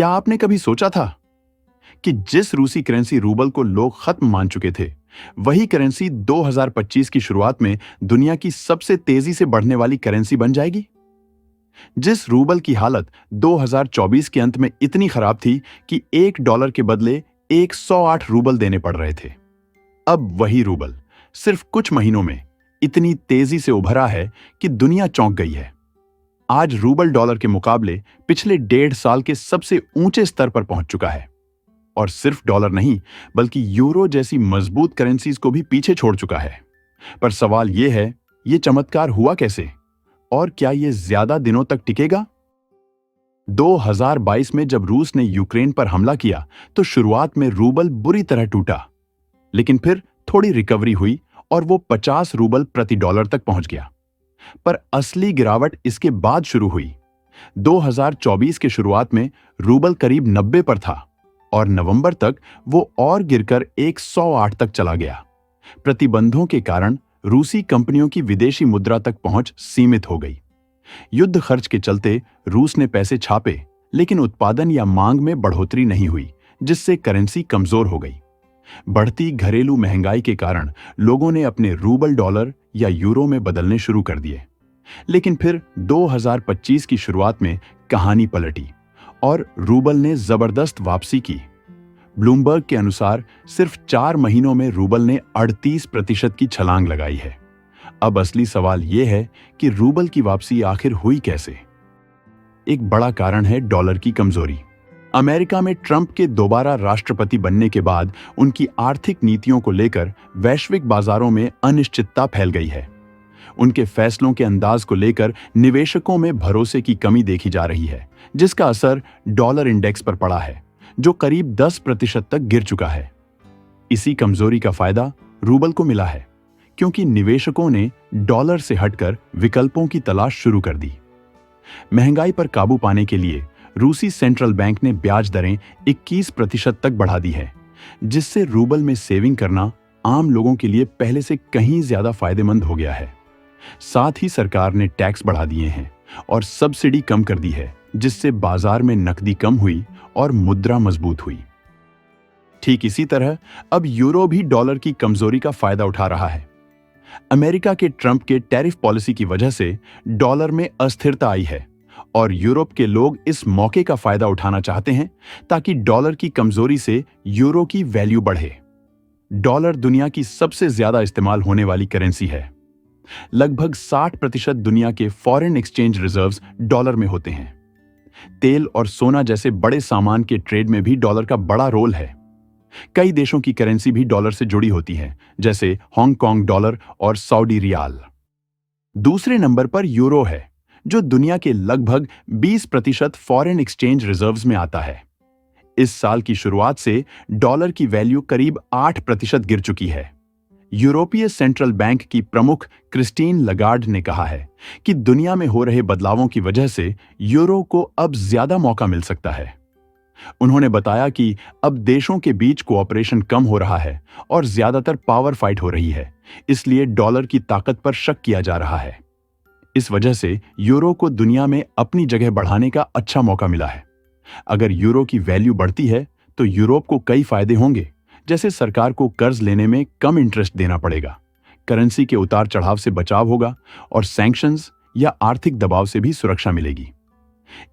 क्या आपने कभी सोचा था कि जिस रूसी करेंसी रूबल को लोग खत्म मान चुके थे, वही करेंसी 2025 की शुरुआत में दुनिया की सबसे तेजी से बढ़ने वाली करेंसी बन जाएगी? जिस रूबल की हालत 2024 के अंत में इतनी खराब थी कि $1 के बदले 108 रूबल देने पड़ रहे थे, अब वही रूबल सिर्फ कुछ महीनों में इतनी तेजी से उभरा है कि दुनिया चौंक गई है। आज रूबल डॉलर के मुकाबले पिछले 1.5 साल के सबसे ऊंचे स्तर पर पहुंच चुका है और सिर्फ डॉलर नहीं बल्कि यूरो जैसी मजबूत करेंसीज को भी पीछे छोड़ चुका है। पर सवाल यह है, यह चमत्कार हुआ कैसे और क्या यह ज्यादा दिनों तक टिकेगा? 2022 में जब रूस ने यूक्रेन पर हमला किया तो शुरुआत में रूबल बुरी तरह टूटा, लेकिन फिर थोड़ी रिकवरी हुई और वो 50 रूबल प्रति डॉलर तक पहुंच गया। पर असली गिरावट इसके बाद शुरू हुई। 2024 के शुरुआत में रूबल करीब 90 पर था और नवंबर तक वो और गिरकर 108 तक चला गया। प्रतिबंधों के कारण रूसी कंपनियों की विदेशी मुद्रा तक पहुंच सीमित हो गई। युद्ध खर्च के चलते रूस ने पैसे छापे, लेकिन उत्पादन या मांग में बढ़ोतरी नहीं हुई, जिससे करेंसी कमजोर हो गई। बढ़ती घरेलू महंगाई के कारण लोगों ने अपने रूबल डॉलर या यूरो में बदलने शुरू कर दिए। लेकिन फिर 2025 की शुरुआत में कहानी पलटी और रूबल ने जबरदस्त वापसी की। ब्लूमबर्ग के अनुसार सिर्फ 4 महीनों में रूबल ने 38% की छलांग लगाई है। अब असली सवाल यह है कि रूबल की वापसी आखिर हुई कैसे? एक बड़ा कारण है डॉलर की कमजोरी। अमेरिका में ट्रंप के दोबारा राष्ट्रपति बनने के बाद उनकी आर्थिक नीतियों को लेकर वैश्विक बाजारों में अनिश्चितता फैल गई है। उनके फैसलों के अंदाज को लेकर निवेशकों में भरोसे की कमी देखी जा रही है, जिसका असर डॉलर इंडेक्स पर पड़ा है, जो करीब 10% तक गिर चुका है। इसी कमजोरी का फायदा रूबल को मिला है, क्योंकि निवेशकों ने डॉलर से हटकर विकल्पों की तलाश शुरू कर दी। महंगाई पर काबू पाने के लिए रूसी सेंट्रल बैंक ने ब्याज दरें 21% तक बढ़ा दी है, जिससे रूबल में सेविंग करना आम लोगों के लिए पहले से कहीं ज्यादा फायदेमंद हो गया है। साथ ही सरकार ने टैक्स बढ़ा दिए हैं और सब्सिडी कम कर दी है, जिससे बाजार में नकदी कम हुई और मुद्रा मजबूत हुई। ठीक इसी तरह अब यूरो भी डॉलर की कमजोरी का फायदा उठा रहा है। अमेरिका के ट्रंप के टैरिफ पॉलिसी की वजह से डॉलर में अस्थिरता आई है और यूरोप के लोग इस मौके का फायदा उठाना चाहते हैं ताकि डॉलर की कमजोरी से यूरो की वैल्यू बढ़े। डॉलर दुनिया की सबसे ज्यादा इस्तेमाल होने वाली करेंसी है। लगभग 60% दुनिया के फॉरेन एक्सचेंज रिजर्व्स डॉलर में होते हैं। तेल और सोना जैसे बड़े सामान के ट्रेड में भी डॉलर का बड़ा रोल है। कई देशों की करेंसी भी डॉलर से जुड़ी होती है, जैसे हांगकांग डॉलर और सऊदी रियाल। दूसरे नंबर पर यूरो है, जो दुनिया के लगभग 20% फॉरेन एक्सचेंज रिजर्व्स में आता है। इस साल की शुरुआत से डॉलर की वैल्यू करीब 8% गिर चुकी है। यूरोपीय सेंट्रल बैंक की प्रमुख क्रिस्टीन लगार्ड ने कहा है कि दुनिया में हो रहे बदलावों की वजह से यूरो को अब ज्यादा मौका मिल सकता है। उन्होंने बताया कि अब देशों के बीच कोऑपरेशन कम हो रहा है और ज्यादातर पावर फाइट हो रही है, इसलिए डॉलर की ताकत पर शक किया जा रहा है। इस वजह से यूरो को दुनिया में अपनी जगह बढ़ाने का अच्छा मौका मिला है। अगर यूरो की वैल्यू बढ़ती है तो यूरोप को कई फायदे होंगे, जैसे सरकार को कर्ज लेने में कम इंटरेस्ट देना पड़ेगा, करेंसी के उतार चढ़ाव से बचाव होगा और सैंक्शंस या आर्थिक दबाव से भी सुरक्षा मिलेगी।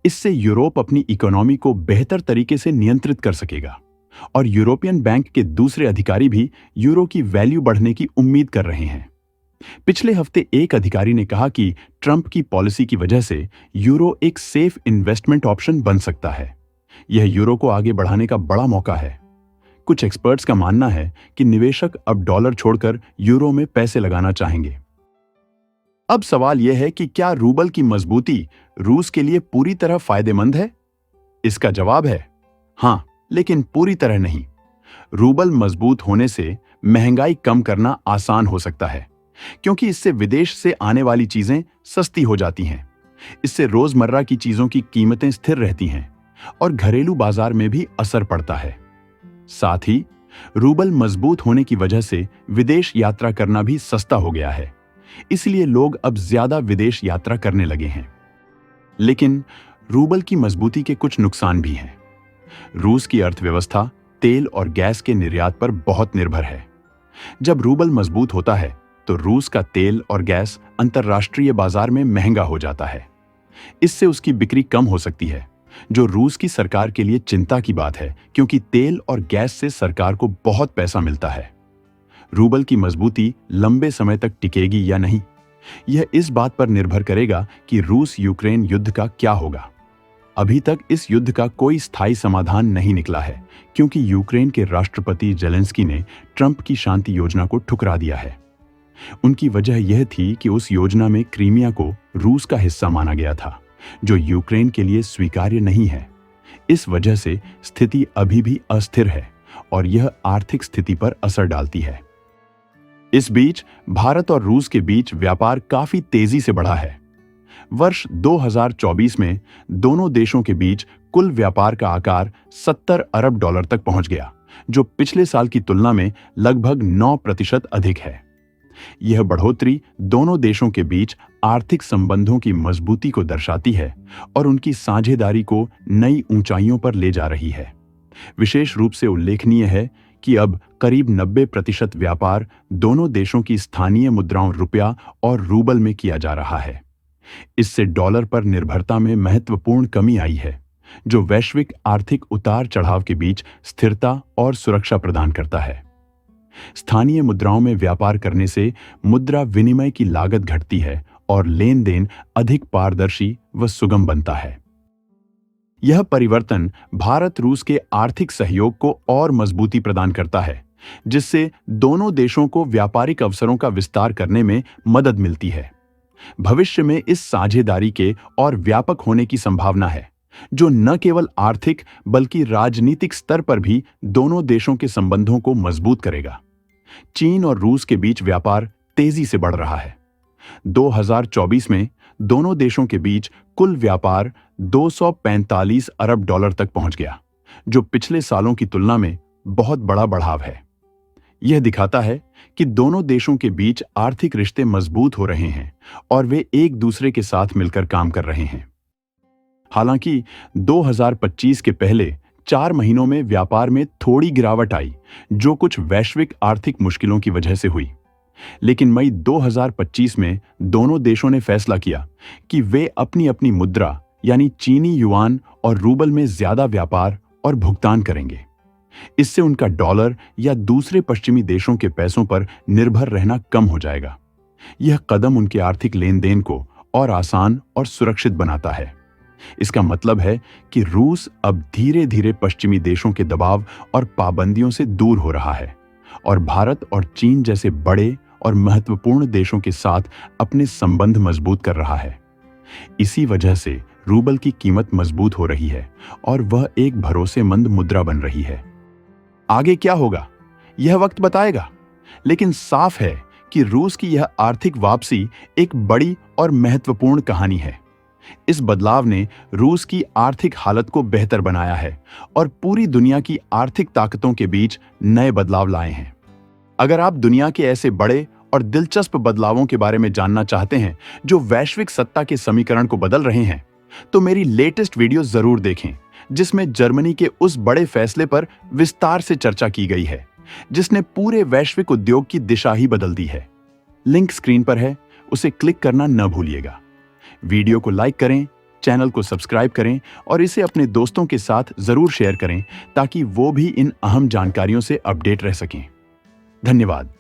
इससे यूरोप अपनी इकोनॉमी को बेहतर तरीके से नियंत्रित कर सकेगा और यूरोपियन बैंक के दूसरे अधिकारी भी यूरो की वैल्यू बढ़ने की उम्मीद कर रहे हैं। पिछले हफ्ते एक अधिकारी ने कहा कि ट्रंप की पॉलिसी की वजह से यूरो एक सेफ इन्वेस्टमेंट ऑप्शन बन सकता है। यह यूरो को आगे बढ़ाने का बड़ा मौका है। कुछ एक्सपर्ट्स का मानना है कि निवेशक अब डॉलर छोड़कर यूरो में पैसे लगाना चाहेंगे। अब सवाल यह है कि क्या रूबल की मजबूती रूस के लिए पूरी तरह फायदेमंद है? इसका जवाब है हां, लेकिन पूरी तरह नहीं। रूबल मजबूत होने से महंगाई कम करना आसान हो सकता है, क्योंकि इससे विदेश से आने वाली चीजें सस्ती हो जाती हैं। इससे रोजमर्रा की चीजों की कीमतें स्थिर रहती हैं और घरेलू बाजार में भी असर पड़ता है। साथ ही रूबल मजबूत होने की वजह से विदेश यात्रा करना भी सस्ता हो गया है, इसलिए लोग अब ज्यादा विदेश यात्रा करने लगे हैं। लेकिन रूबल की मजबूती के कुछ नुकसान भी हैं। रूस की अर्थव्यवस्था तेल और गैस के निर्यात पर बहुत निर्भर है। जब रूबल मजबूत होता है तो रूस का तेल और गैस अंतर्राष्ट्रीय बाजार में महंगा हो जाता है। इससे उसकी बिक्री कम हो सकती है, जो रूस की सरकार के लिए चिंता की बात है, क्योंकि तेल और गैस से सरकार को बहुत पैसा मिलता है। रूबल की मजबूती लंबे समय तक टिकेगी या नहीं, यह इस बात पर निर्भर करेगा कि रूस यूक्रेन युद्ध का क्या होगा। अभी तक इस युद्ध का कोई स्थायी समाधान नहीं निकला है, क्योंकि यूक्रेन के राष्ट्रपति जेलेंस्की ने ट्रंप की शांति योजना को ठुकरा दिया है। उनकी वजह यह थी कि उस योजना में क्रीमिया को रूस का हिस्सा माना गया था, जो यूक्रेन के लिए स्वीकार्य नहीं है। इस वजह से स्थिति अभी भी अस्थिर है और यह आर्थिक स्थिति पर असर डालती है। इस बीच भारत और रूस के बीच व्यापार काफी तेजी से बढ़ा है। वर्ष 2024 में दोनों देशों के बीच कुल व्यापार का आकार 70 अरब डॉलर तक पहुंच गया, जो पिछले साल की तुलना में लगभग 9% अधिक है। यह बढ़ोतरी दोनों देशों के बीच आर्थिक संबंधों की मजबूती को दर्शाती है और उनकी साझेदारी को नई ऊंचाइयों पर ले जा रही है। विशेष रूप से उल्लेखनीय है कि अब करीब 90% व्यापार दोनों देशों की स्थानीय मुद्राओं रुपया और रूबल में किया जा रहा है। इससे डॉलर पर निर्भरता में महत्वपूर्ण कमी आई है, जो वैश्विक आर्थिक उतार चढ़ाव के बीच स्थिरता और सुरक्षा प्रदान करता है। स्थानीय मुद्राओं में व्यापार करने से मुद्रा विनिमय की लागत घटती है और लेन देन अधिक पारदर्शी व सुगम बनता है। यह परिवर्तन भारत रूस के आर्थिक सहयोग को और मजबूती प्रदान करता है, जिससे दोनों देशों को व्यापारिक अवसरों का विस्तार करने में मदद मिलती है। भविष्य में इस साझेदारी के और व्यापक होने की संभावना है, जो न केवल आर्थिक बल्कि राजनीतिक स्तर पर भी दोनों देशों के संबंधों को मजबूत करेगा। चीन और रूस के बीच व्यापार तेजी से बढ़ रहा है। 2024 में दोनों देशों के बीच कुल व्यापार 245 अरब डॉलर तक पहुंच गया, जो पिछले सालों की तुलना में बहुत बड़ा बढ़ाव है। यह दिखाता है कि दोनों देशों के बीच आर्थिक रिश्ते मजबूत हो रहे हैं और वे एक दूसरे के साथ मिलकर काम कर रहे हैं। हालांकि 2025 के पहले 4 महीनों में व्यापार में थोड़ी गिरावट आई, जो कुछ वैश्विक आर्थिक मुश्किलों की वजह से हुई। लेकिन मई 2025 में दोनों देशों ने फैसला किया कि वे अपनी अपनी मुद्रा यानी चीनी युआन और रूबल में ज्यादा व्यापार और भुगतान करेंगे। इससे उनका डॉलर या दूसरे पश्चिमी देशों के पैसों पर निर्भर रहना कम हो जाएगा। यह कदम उनके आर्थिक लेन देन को और आसान और सुरक्षित बनाता है। इसका मतलब है कि रूस अब धीरे धीरे पश्चिमी देशों के दबाव और पाबंदियों से दूर हो रहा है और भारत और चीन जैसे बड़े और महत्वपूर्ण देशों के साथ अपने संबंध मजबूत कर रहा है। इसी वजह से रूबल की कीमत मजबूत हो रही है और वह एक भरोसेमंद मुद्रा बन रही है। आगे क्या होगा, यह वक्त बताएगा, लेकिन साफ है कि रूस की यह आर्थिक वापसी एक बड़ी और महत्वपूर्ण कहानी है। इस बदलाव ने रूस की आर्थिक हालत को बेहतर बनाया है और पूरी दुनिया की आर्थिक ताकतों के बीच नए बदलाव लाए हैं। अगर आप दुनिया के ऐसे बड़े और दिलचस्प बदलावों के बारे में जानना चाहते हैं जो वैश्विक सत्ता के समीकरण को बदल रहे हैं, तो मेरी लेटेस्ट वीडियो जरूर देखें, जिसमें जर्मनी के उस बड़े फैसले पर विस्तार से चर्चा की गई है, जिसने पूरे वैश्विक उद्योग की दिशा ही बदल दी है। लिंक स्क्रीन पर है, उसे क्लिक करना न भूलिएगा। वीडियो को लाइक करें, चैनल को सब्सक्राइब करें और इसे अपने दोस्तों के साथ जरूर शेयर करें, ताकि वो भी इन अहम जानकारियों से अपडेट रह सकें। धन्यवाद।